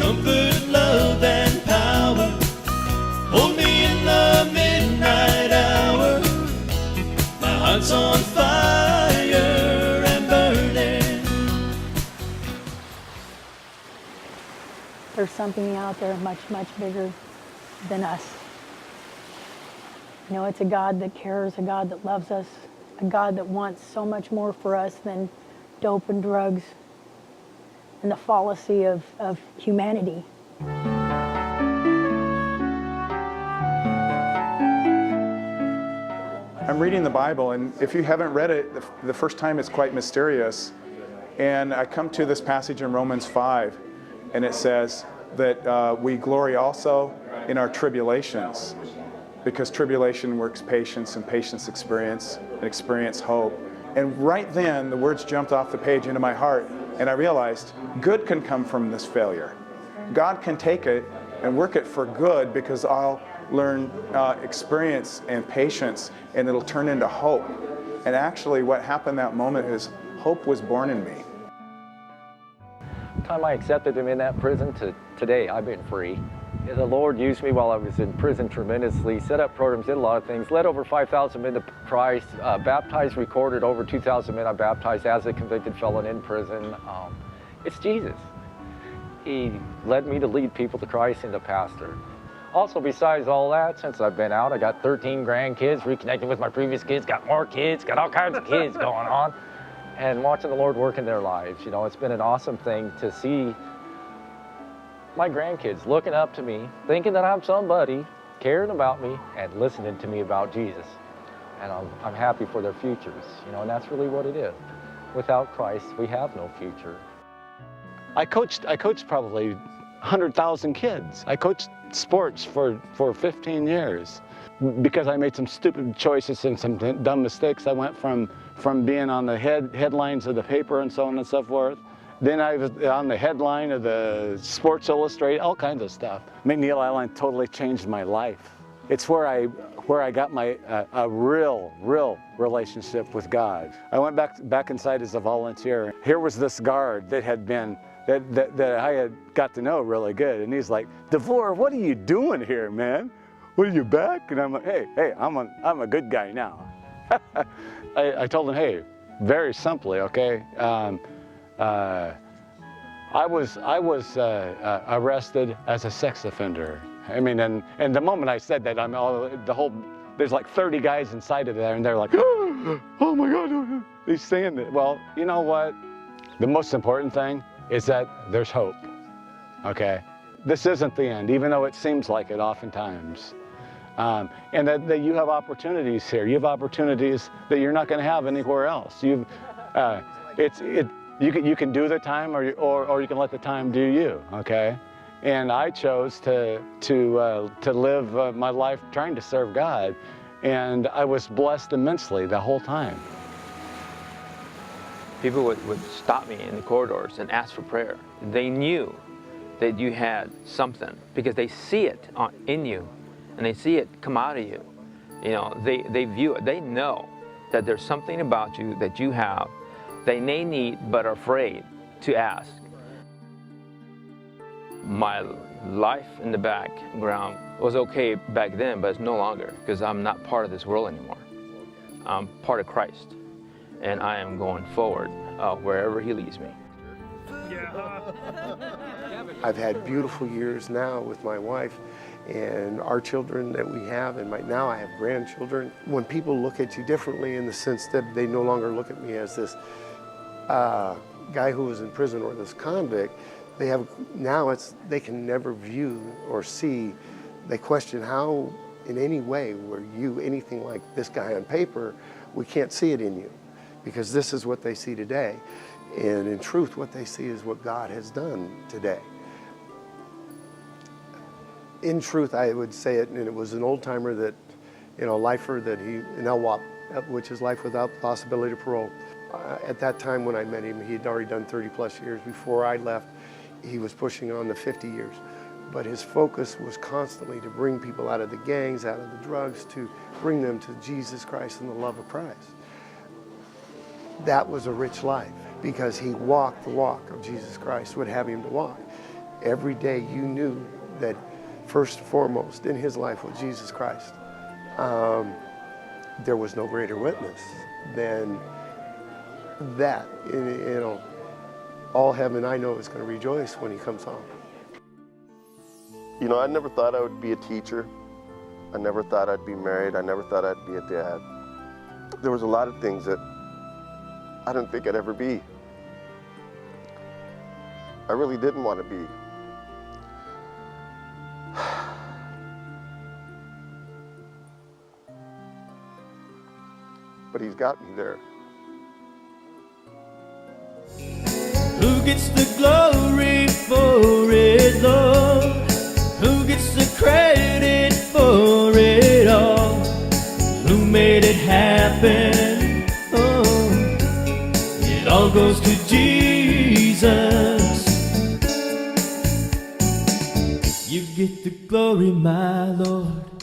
comfort, love, and power. Hold me in the midnight hour. My heart's on fire and burning. There's something out there much, much bigger than us. You know, it's a God that cares, a God that loves us, a God that wants so much more for us than dope and drugs and the fallacy of humanity. I'm reading the Bible, and if you haven't read it, the first time it's quite mysterious. And I come to this passage in Romans 5, and it says that we glory also in our tribulations, because tribulation works patience, and patience experience, and experience hope. And right then, the words jumped off the page into my heart, and I realized good can come from this failure. God can take it and work it for good, because I'll learn experience and patience, and it'll turn into hope. And actually what happened that moment is hope was born in me. The time I accepted him in that prison to today, I've been free. The Lord used me while I was in prison tremendously, set up programs, did a lot of things, led over 5,000 men to Christ, baptized, recorded over 2,000 men I baptized as a convicted felon in prison. It's Jesus. He led me to lead people to Christ and to pastor. Also, besides all that, since I've been out, I got 13 grandkids, reconnected with my previous kids, got more kids, got all kinds of kids going on, and watching the Lord work in their lives. You know, it's been an awesome thing to see my grandkids looking up to me, thinking that I'm somebody, caring about me, and listening to me about Jesus. And I'm happy for their futures, you know, and that's really what it is. Without Christ, we have no future. I coached probably 100,000 kids. I coached sports for 15 years. Because I made some stupid choices and some dumb mistakes, I went from being on the headlines of the paper and so on and so forth. Then I was on the headline of the Sports Illustrated, all kinds of stuff. McNeil Island totally changed my life. It's where I got my a real relationship with God. I went back inside as a volunteer. Here was this guard that had been that I had got to know really good, and he's like, "DeVore, what are you doing here, man? What, are you back?" And I'm like, "Hey, I'm a good guy now." I told him, "Hey, very simply, okay. I was arrested as a sex offender." I mean, and the moment I said that, there's like 30 guys inside of there, and they're like, "Oh my God, he's saying that." Well, you know what? The most important thing is that there's hope, okay? This isn't the end, even though it seems like it oftentimes. And that you have opportunities here. You have opportunities that you're not going to have anywhere else. You can do the time, or you can let the time do you, okay? And I chose to live my life trying to serve God, and I was blessed immensely the whole time. People would stop me in the corridors and ask for prayer. They knew that you had something because they see it in you, and they see it come out of you. You know, they view it. They know that there's something about you that you have they may need but are afraid to ask. My life in the background was okay back then, but it's no longer, because I'm not part of this world anymore. I'm part of Christ, and I am going forward wherever He leads me. I've had beautiful years now with my wife and our children that we have, and now I have grandchildren. When people look at you differently, in the sense that they no longer look at me as this guy who was in prison or this convict, they can never view or see. They question, how in any way were you anything like this guy on paper? We can't see it in you, because this is what they see today. And in truth, what they see is what God has done today. In truth, I would say it, and it was an old timer that, lifer that in LWOP, which is life without possibility of parole. At that time when I met him, he had already done 30 plus years. Before I left, he was pushing on the 50 years. But his focus was constantly to bring people out of the gangs, out of the drugs, to bring them to Jesus Christ and the love of Christ. That was a rich life, because he walked the walk of Jesus Christ would have him to walk. every day you knew that first and foremost in his life was Jesus Christ, there was no greater witness than that. You know, all heaven I know is going to rejoice when he comes home. You know, I never thought I would be a teacher. I never thought I'd be married. I never thought I'd be a dad. There was a lot of things that I didn't think I'd ever be. I really didn't want to be. But he's got me there. Who gets the glory for it, Lord? Who gets the credit for it all? Who made it happen? Oh, it all goes to Jesus. You get the glory, my Lord.